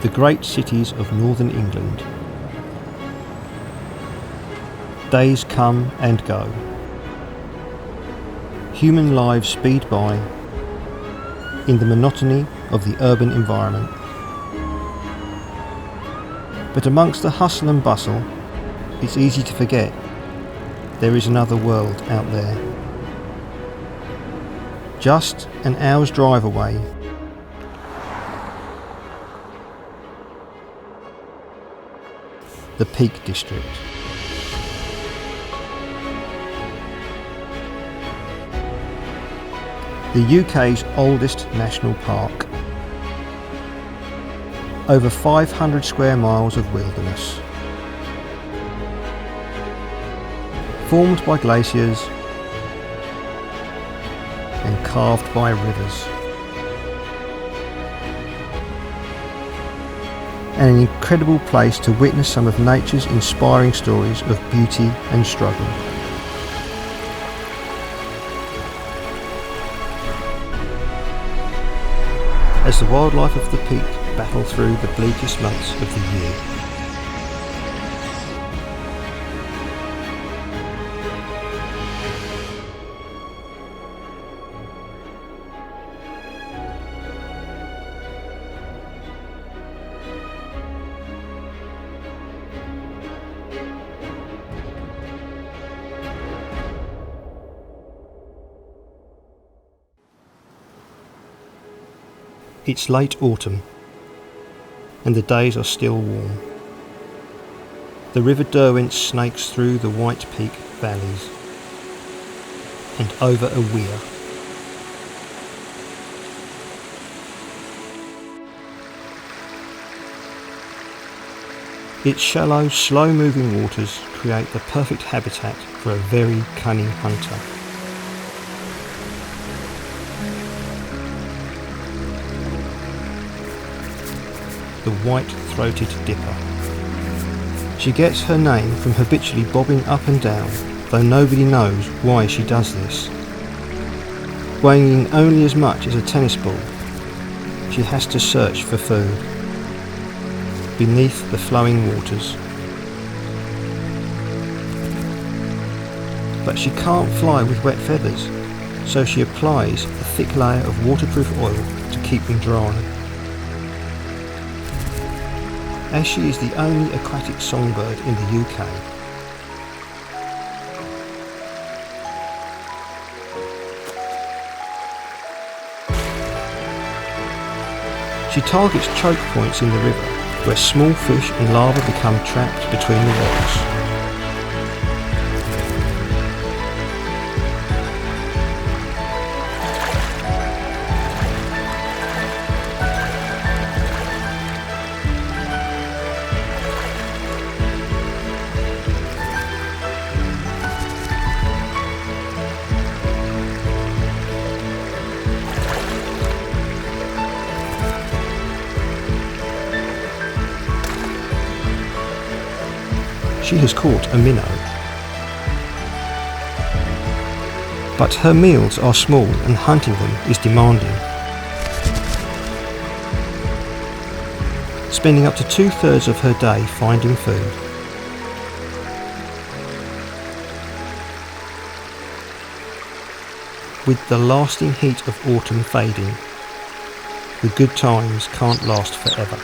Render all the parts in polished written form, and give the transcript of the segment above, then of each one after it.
the great cities of northern England. Days come and go. Human lives speed by in the monotony of the urban environment. But amongst the hustle and bustle, it's easy to forget there is another world out there. Just an hour's drive away, the Peak District. The UK's oldest national park. Over 500 square miles of wilderness. Formed by glaciers and carved by rivers. And an incredible place to witness some of nature's inspiring stories of beauty and struggle. As the wildlife of the peak battle through the bleakest months of the year. It's late autumn, and the days are still warm. The River Derwent snakes through the White Peak valleys and over a weir. Its shallow, slow-moving waters create the perfect habitat for a very cunning hunter. The white-throated dipper. She gets her name from habitually bobbing up and down, though nobody knows why she does this. Weighing only as much as a tennis ball, she has to search for food beneath the flowing waters. But she can't fly with wet feathers, so she applies a thick layer of waterproof oil to keep them dry. As she is the only aquatic songbird in the UK. She targets choke points in the river where small fish and larvae become trapped between the rocks. She has caught a minnow. But her meals are small and hunting them is demanding. Spending up to 2/3 of her day finding food. With the lasting heat of autumn fading, the good times can't last forever.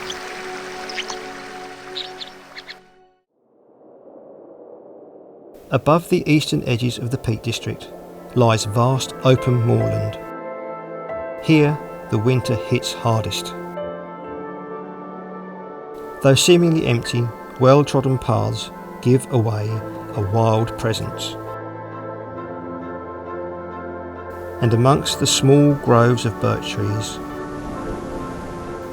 Above the eastern edges of the Peak District lies vast open moorland. Here the winter hits hardest. Though seemingly empty, well-trodden paths give away a wild presence. And amongst the small groves of birch trees,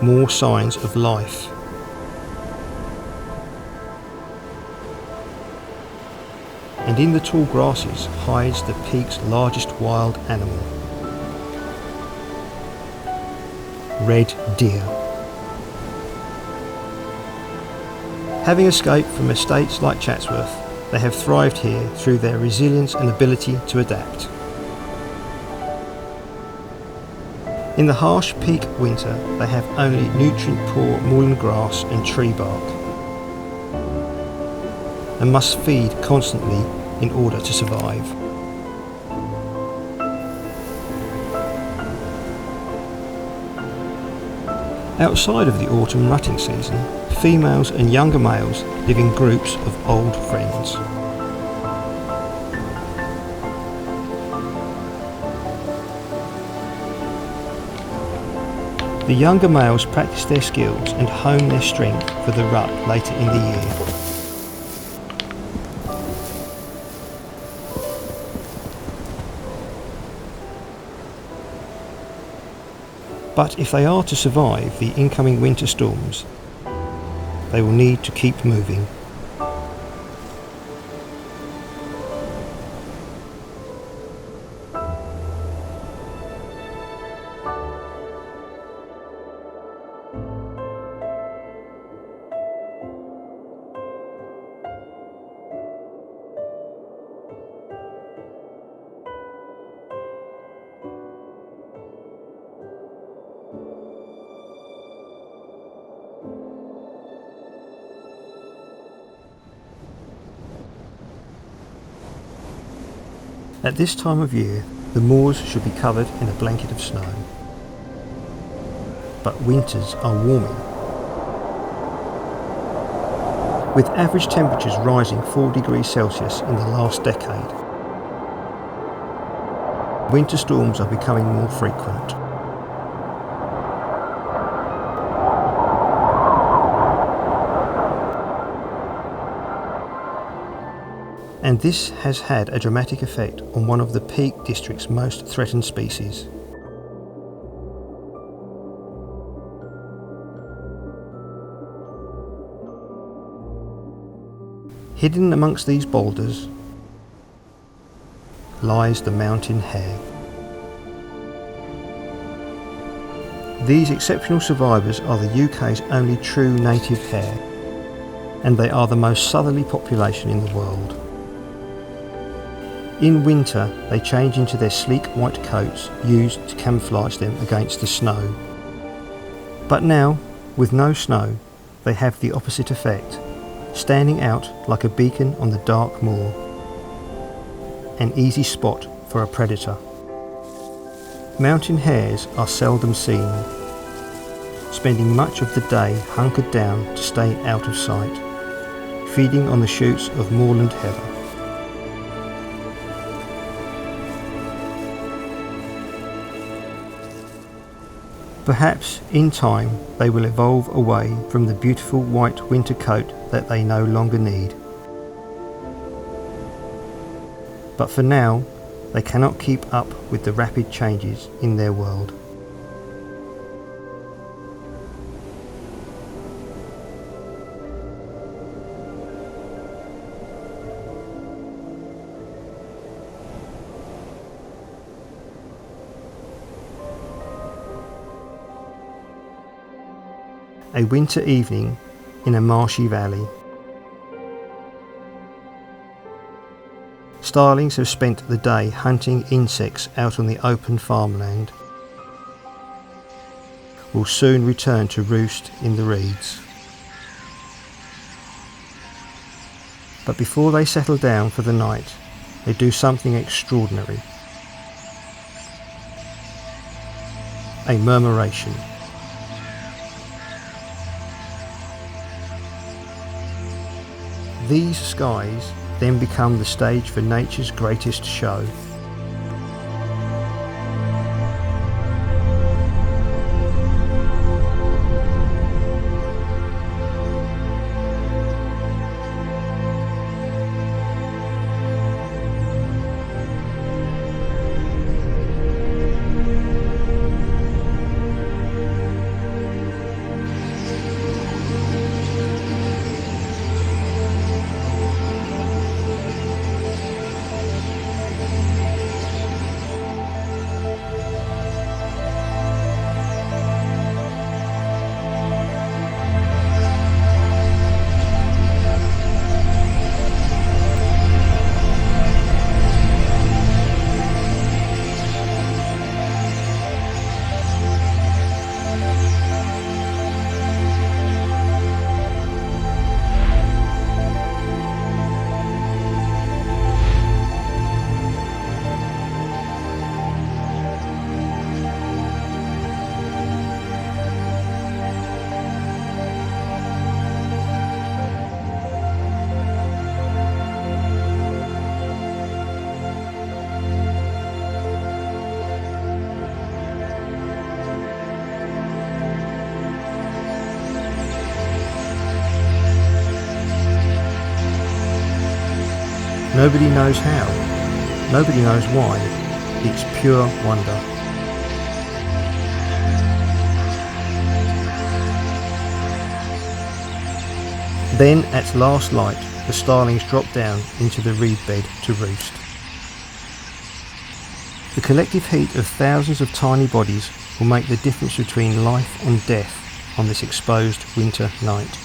more signs of life. And in the tall grasses hides the peak's largest wild animal. Red deer. Having escaped from estates like Chatsworth, they have thrived here through their resilience and ability to adapt. In the harsh peak winter, they have only nutrient-poor moorland grass and tree bark, and must feed constantly in order to survive. Outside of the autumn rutting season, females and younger males live in groups of old friends. The younger males practice their skills and hone their strength for the rut later in the year. But if they are to survive the incoming winter storms, they will need to keep moving. At this time of year, the moors should be covered in a blanket of snow. But winters are warming, with average temperatures rising 4 degrees Celsius in the last decade. Winter storms are becoming more frequent. And this has had a dramatic effect on one of the Peak District's most threatened species. Hidden amongst these boulders lies the mountain hare. These exceptional survivors are the UK's only true native hare, and they are the most southerly population in the world. In winter, they change into their sleek white coats used to camouflage them against the snow. But now, with no snow, they have the opposite effect, standing out like a beacon on the dark moor, an easy spot for a predator. Mountain hares are seldom seen, spending much of the day hunkered down to stay out of sight, feeding on the shoots of moorland heather. Perhaps in time they will evolve away from the beautiful white winter coat that they no longer need. But for now, they cannot keep up with the rapid changes in their world. A winter evening in a marshy valley. Starlings have spent the day hunting insects out on the open farmland. Will soon return to roost in the reeds. But before they settle down for the night, they do something extraordinary. A murmuration. These skies then become the stage for nature's greatest show. Nobody knows how, nobody knows why, it's pure wonder. Then, at last light, the starlings drop down into the reed bed to roost. The collective heat of thousands of tiny bodies will make the difference between life and death on this exposed winter night.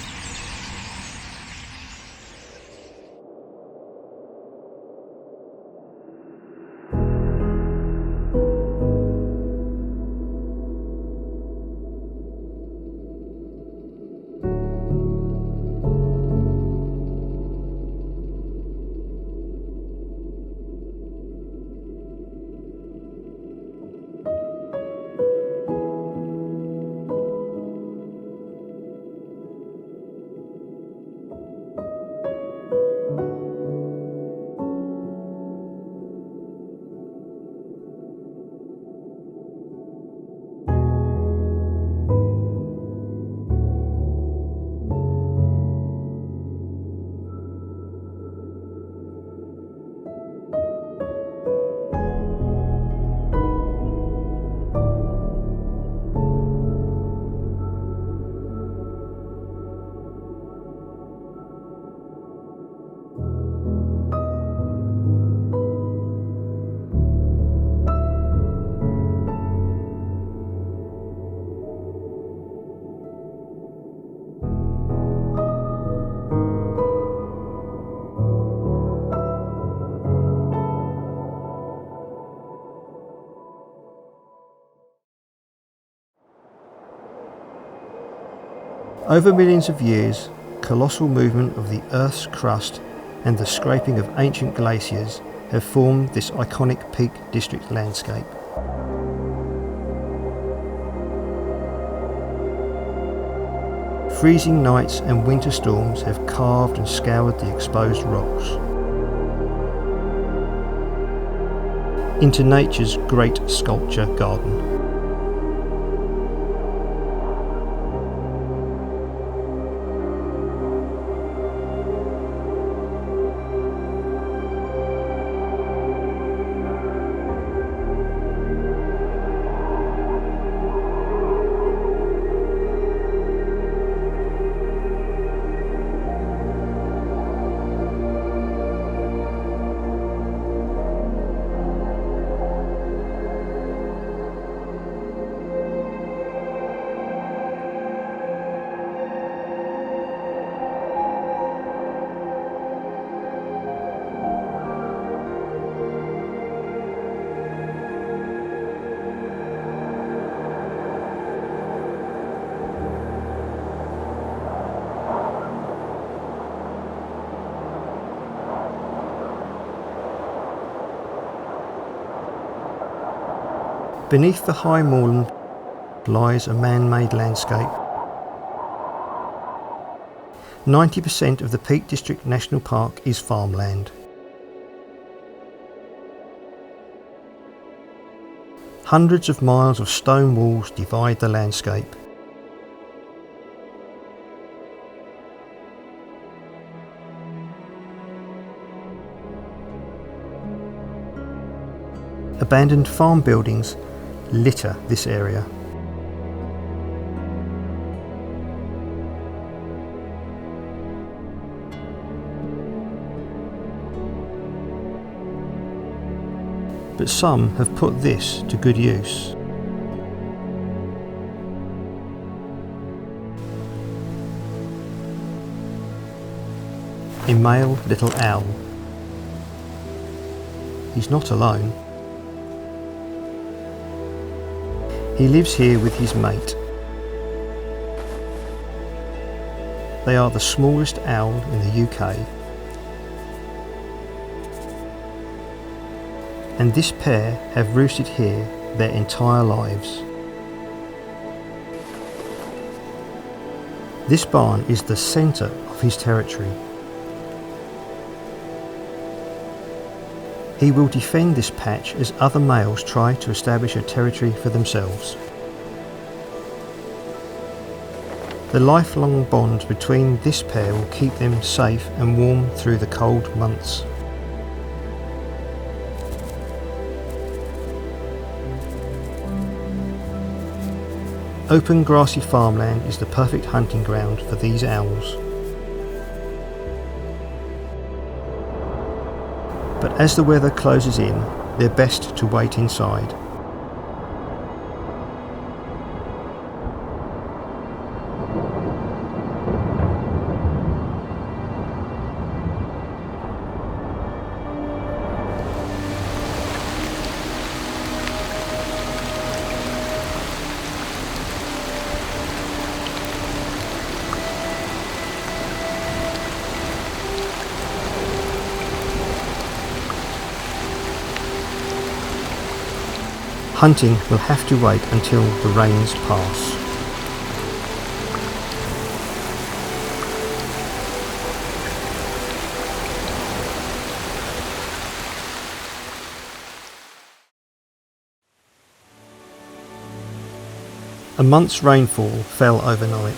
Over millions of years, colossal movement of the Earth's crust and the scraping of ancient glaciers have formed this iconic Peak District landscape. Freezing nights and winter storms have carved and scoured the exposed rocks into nature's great sculpture garden. Beneath the high moorland lies a man-made landscape. 90% of the Peak District National Park is farmland. Hundreds of miles of stone walls divide the landscape. Abandoned farm buildings litter this area. But some have put this to good use. A male little owl. He's not alone. He lives here with his mate. They are the smallest owl in the UK. And this pair have roosted here their entire lives. This barn is the centre of his territory. He will defend this patch as other males try to establish a territory for themselves. The lifelong bond between this pair will keep them safe and warm through the cold months. Open grassy farmland is the perfect hunting ground for these owls. But as the weather closes in, they're best to wait inside. Hunting will have to wait until the rains pass. A month's rainfall fell overnight.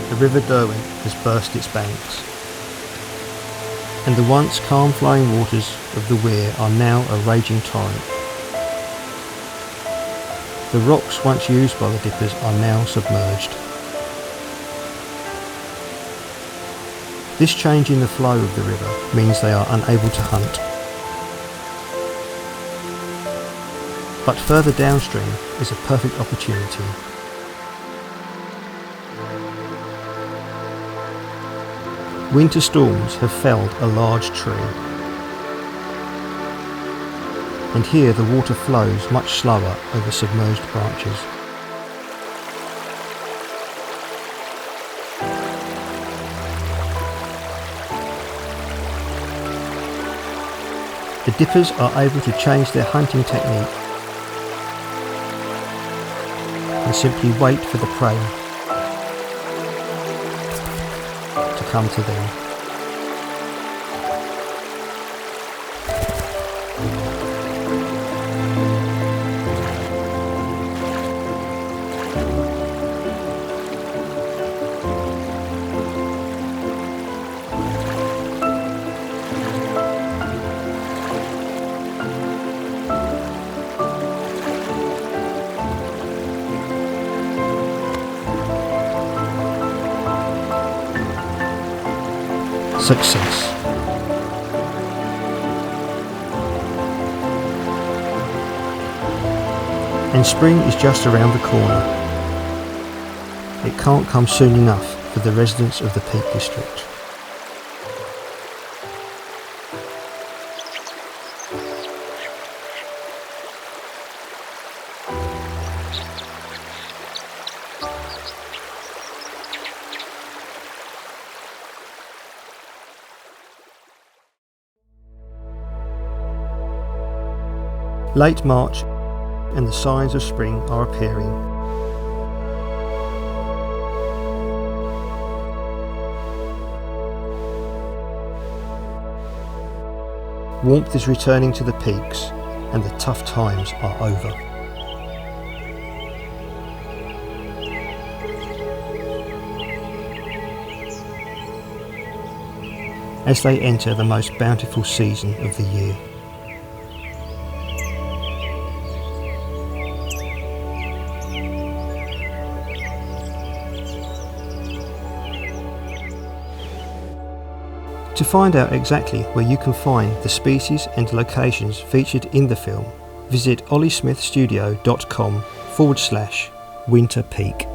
The River Derwent has burst its banks, and the once calm flowing waters of the Wear are now a raging torrent. The rocks once used by the dippers are now submerged. This change in the flow of the river means they are unable to hunt. But further downstream is a perfect opportunity. Winter storms have felled a large tree, and here the water flows much slower over submerged branches. The dippers are able to change their hunting technique and simply wait for the prey to come to them. Success. And spring is just around the corner. It can't come soon enough for the residents of the Peak District. Late March and the signs of spring are appearing. Warmth is returning to the peaks and the tough times are over. As they enter the most bountiful season of the year. To find out exactly where you can find the species and locations featured in the film, visit olliesmithstudio.com/winter peak.